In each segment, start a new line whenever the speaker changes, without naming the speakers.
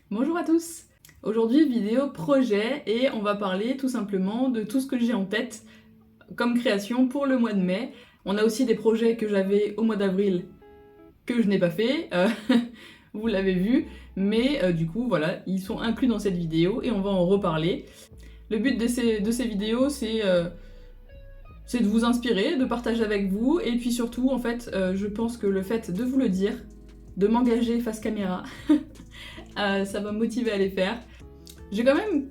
Bonjour à tous! Aujourd'hui vidéo projet et on va parler tout simplement de tout ce que j'ai en tête comme création pour le mois de mai. On a aussi des projets que j'avais au mois d'avril que je n'ai pas fait, vous l'avez vu, mais du coup voilà, ils sont inclus dans cette vidéo et on va en reparler. Le but de ces vidéos c'est de vous inspirer, de partager avec vous et puis surtout en fait je pense que le fait de vous le dire, de m'engager face caméra, ça va me motiver à les faire. J'ai quand même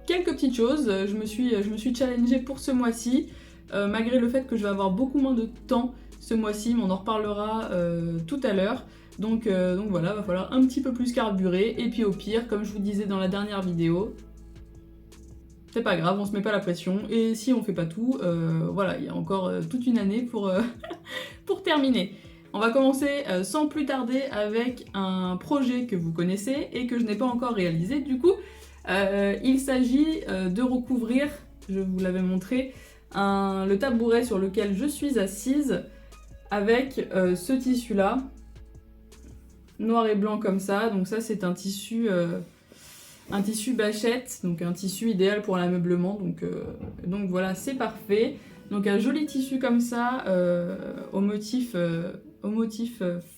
quelques petites choses, je me suis challengée pour ce mois-ci, malgré le fait que je vais avoir beaucoup moins de temps ce mois-ci, mais on en reparlera tout à l'heure. Donc voilà, va falloir un petit peu plus carburer, et puis au pire, comme je vous disais dans la dernière vidéo, c'est pas grave, on se met pas la pression, et si on fait pas tout, voilà, il y a encore toute une année pour, pour terminer. On va commencer sans plus tarder avec un projet que vous connaissez et que je n'ai pas encore réalisé. Du coup, il s'agit de recouvrir, je vous l'avais montré, le tabouret sur lequel je suis assise avec ce tissu-là, noir et blanc comme ça. Donc ça, c'est un tissu bâchette, donc un tissu idéal pour l'ameublement. Donc voilà, c'est parfait. Donc un joli tissu comme ça, au motif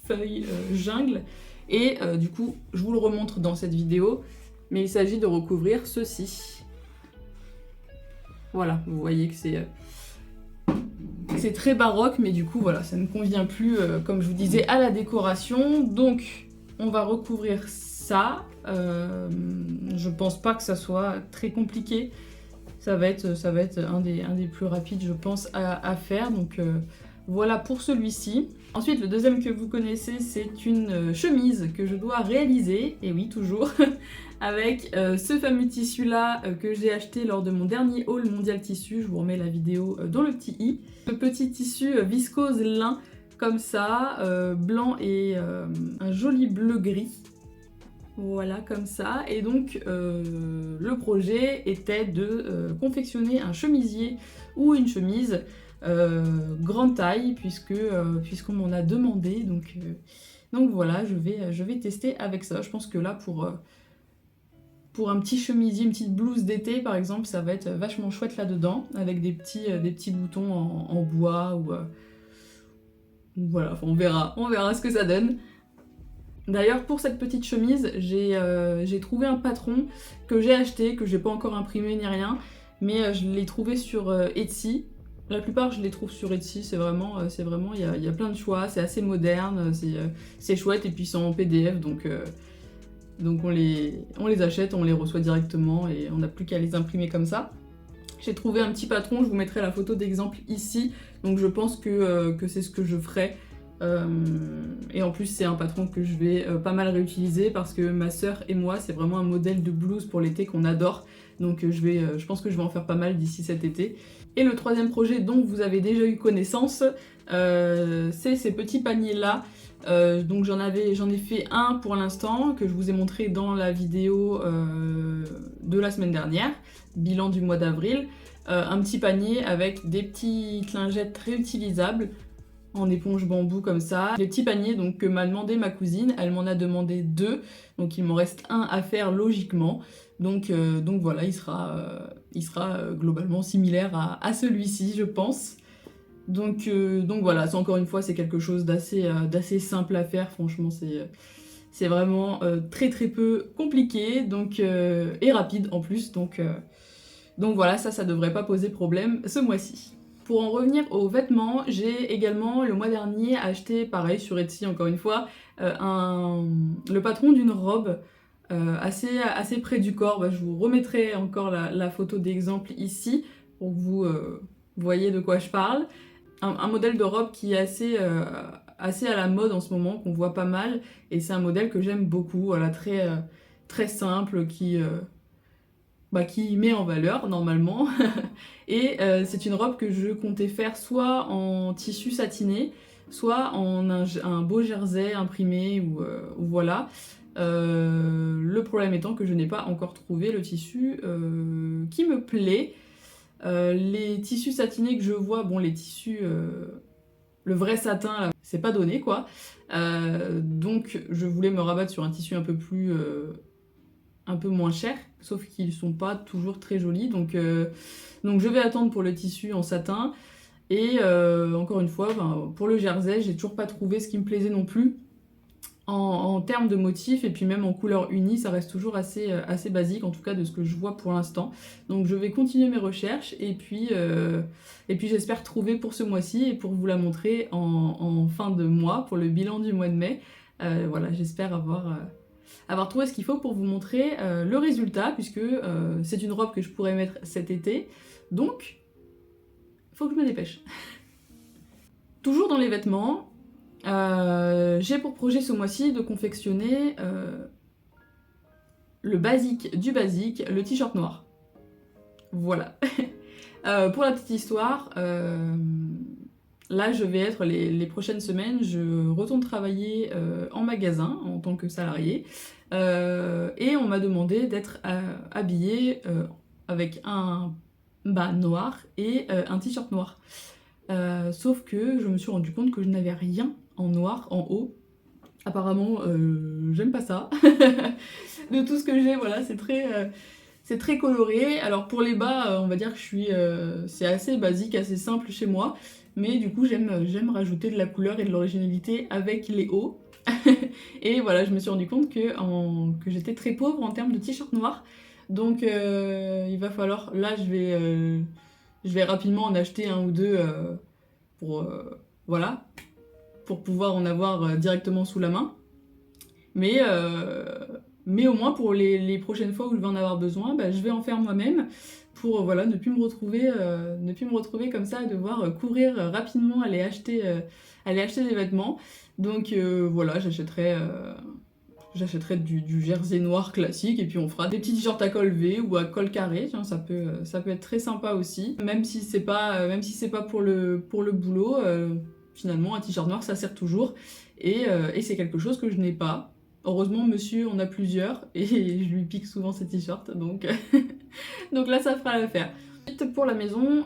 feuille jungle, et du coup je vous le remontre dans cette vidéo, mais il s'agit de recouvrir ceci. Voilà, vous voyez que c'est très baroque, mais du coup voilà, ça ne convient plus, comme je vous disais, à la décoration. Donc on va recouvrir ça, je pense pas que ça soit très compliqué. Ça va être un des plus rapides, je pense, à faire. Donc voilà pour celui-ci. Ensuite, le deuxième que vous connaissez, c'est une chemise que je dois réaliser, et oui, toujours, avec ce fameux tissu-là que j'ai acheté lors de mon dernier haul mondial tissu. Je vous remets la vidéo dans le petit i. Ce petit tissu viscose lin, comme ça, blanc et un joli bleu-gris. Voilà, comme ça. Et donc, le projet était de confectionner un chemisier ou une chemise grande taille, puisqu'on m'en a demandé. Donc voilà, je vais tester avec ça. Je pense que là, pour un petit chemisier, une petite blouse d'été, par exemple, ça va être vachement chouette là-dedans, avec des petits boutons en bois, ou voilà, enfin, on verra ce que ça donne. D'ailleurs, pour cette petite chemise, j'ai trouvé un patron que j'ai acheté, que j'ai pas encore imprimé ni rien, mais je l'ai trouvé sur Etsy. La plupart, je les trouve sur Etsy, c'est vraiment, il y a plein de choix, c'est assez moderne, c'est chouette, et puis c'est en PDF, donc on les achète, on les reçoit directement, et on n'a plus qu'à les imprimer comme ça. J'ai trouvé un petit patron, je vous mettrai la photo d'exemple ici, donc je pense que c'est ce que je ferai. Et en plus c'est un patron que je vais pas mal réutiliser parce que ma sœur et moi c'est vraiment un modèle de blouse pour l'été qu'on adore, donc je pense que je vais en faire pas mal d'ici cet été. Et le troisième projet dont vous avez déjà eu connaissance, c'est ces petits paniers là. Donc j'en ai fait un pour l'instant que je vous ai montré dans la vidéo de la semaine dernière, bilan du mois d'avril. Un petit panier avec des petites lingettes réutilisables en éponge bambou comme ça. Les petits paniers donc, que m'a demandé ma cousine, elle m'en a demandé 2, donc il m'en reste un à faire logiquement. Donc voilà, il sera globalement similaire à celui-ci, je pense. Donc voilà, encore une fois, c'est quelque chose d'assez simple à faire, franchement, c'est vraiment très peu compliqué, et rapide en plus, donc voilà, ça devrait pas poser problème ce mois-ci. Pour en revenir aux vêtements, j'ai également le mois dernier acheté, pareil sur Etsy encore une fois, le patron d'une robe assez près du corps. Je vous remettrai encore la photo d'exemple ici pour que vous voyez de quoi je parle. Un modèle de robe qui est assez à la mode en ce moment, qu'on voit pas mal, et c'est un modèle que j'aime beaucoup, voilà, très simple, qui met en valeur normalement. Et c'est une robe que je comptais faire soit en tissu satiné, soit en un beau jersey imprimé, ou voilà. Le problème étant que je n'ai pas encore trouvé le tissu me plaît. Les tissus satinés que je vois, bon les tissus, le vrai satin, là, c'est pas donné quoi. Donc je voulais me rabattre sur un tissu un peu moins cher, sauf qu'ils sont pas toujours très jolis. Donc je vais attendre pour le tissu en satin. Et encore une fois, pour le jersey, j'ai toujours pas trouvé ce qui me plaisait non plus. En termes de motifs et puis même en couleur unie, ça reste toujours assez basique, en tout cas de ce que je vois pour l'instant. Donc je vais continuer mes recherches et puis j'espère trouver pour ce mois-ci et pour vous la montrer en fin de mois, pour le bilan du mois de mai. Voilà, j'espère avoir trouvé ce qu'il faut pour vous montrer le résultat, puisque c'est une robe que je pourrais mettre cet été. Donc, il faut que je me dépêche. Toujours dans les vêtements, j'ai pour projet ce mois-ci de confectionner le basique du basique, le t-shirt noir. Voilà. Pour la petite histoire, là je vais être les prochaines semaines, je retourne travailler en magasin en tant que salariée et on m'a demandé d'être habillée avec un bas noir et un t-shirt noir. Sauf que je me suis rendu compte que je n'avais rien en noir en haut. Apparemment, j'aime pas ça. De tout ce que j'ai, voilà, c'est très coloré. Alors pour les bas, on va dire que c'est assez basique, assez simple chez moi. Mais du coup, j'aime rajouter de la couleur et de l'originalité avec les hauts. Et voilà, je me suis rendu compte que j'étais très pauvre en termes de t-shirt noir. Donc il va falloir, là je vais rapidement en acheter un ou deux pour pouvoir en avoir directement sous la main. Mais au moins pour les prochaines fois où je vais en avoir besoin, je vais en faire moi-même pour ne plus me retrouver comme ça à devoir courir rapidement, aller acheter des vêtements. Donc voilà, j'achèterai du jersey noir classique et puis on fera des petits t-shirts à col V ou à col carré. Tiens, ça peut être très sympa aussi, même si c'est pas pour le boulot. Finalement, un t-shirt noir ça sert toujours et c'est quelque chose que je n'ai pas. Heureusement, monsieur en a plusieurs et je lui pique souvent ses t-shirts, donc donc là ça fera l'affaire. Pour la maison,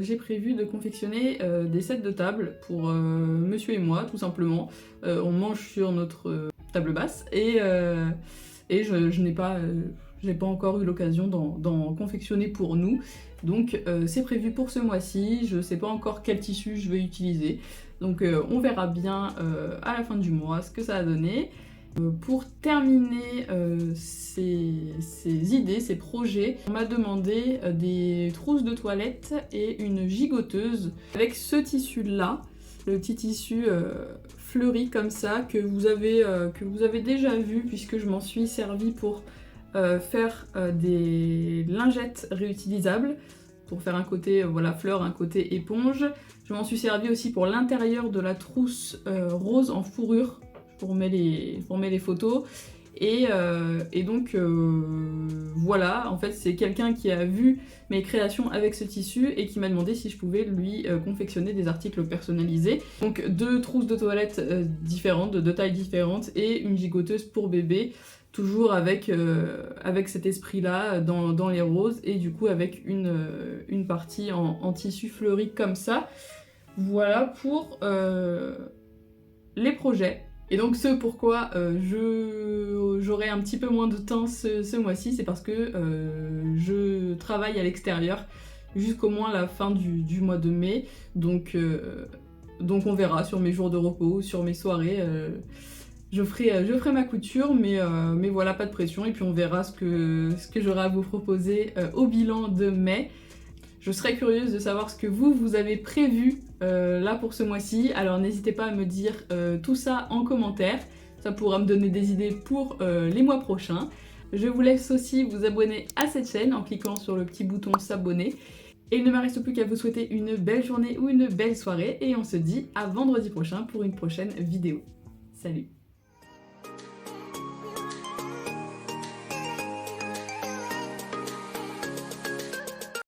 j'ai prévu de confectionner des sets de table pour monsieur et moi, tout simplement. On mange sur notre table basse et je n'ai pas encore eu l'occasion d'en confectionner pour nous. Donc c'est prévu pour ce mois-ci, je sais pas encore quel tissu je vais utiliser. Donc on verra bien à la fin du mois ce que ça a donné. Pour terminer ces idées, ces projets, on m'a demandé des trousses de toilette et une gigoteuse avec ce tissu-là, le petit tissu fleuri comme ça que vous avez déjà vu puisque je m'en suis servi pour faire des lingettes réutilisables, pour faire un côté fleur, un côté éponge. Je m'en suis servi aussi pour l'intérieur de la trousse rose en fourrure. Je vous remets les photos. Et donc voilà, en fait c'est quelqu'un qui a vu mes créations avec ce tissu et qui m'a demandé si je pouvais lui confectionner des articles personnalisés. Donc 2 trousses de toilette différentes, de tailles différentes et une gigoteuse pour bébé, toujours avec cet esprit-là dans les roses et du coup avec une partie en tissu fleuri comme ça. Voilà pour les projets. Et donc ce pourquoi j'aurai un petit peu moins de temps ce mois-ci, c'est parce que je travaille à l'extérieur jusqu'au moins la fin du mois de mai. Donc on verra sur mes jours de repos, sur mes soirées. Je ferai ma couture, mais voilà, pas de pression. Et puis on verra ce que j'aurai à vous proposer au bilan de mai. Je serais curieuse de savoir ce que vous avez prévu là pour ce mois-ci. Alors n'hésitez pas à me dire tout ça en commentaire. Ça pourra me donner des idées pour les mois prochains. Je vous laisse aussi vous abonner à cette chaîne en cliquant sur le petit bouton s'abonner. Et il ne me reste plus qu'à vous souhaiter une belle journée ou une belle soirée. Et on se dit à vendredi prochain pour une prochaine vidéo. Salut!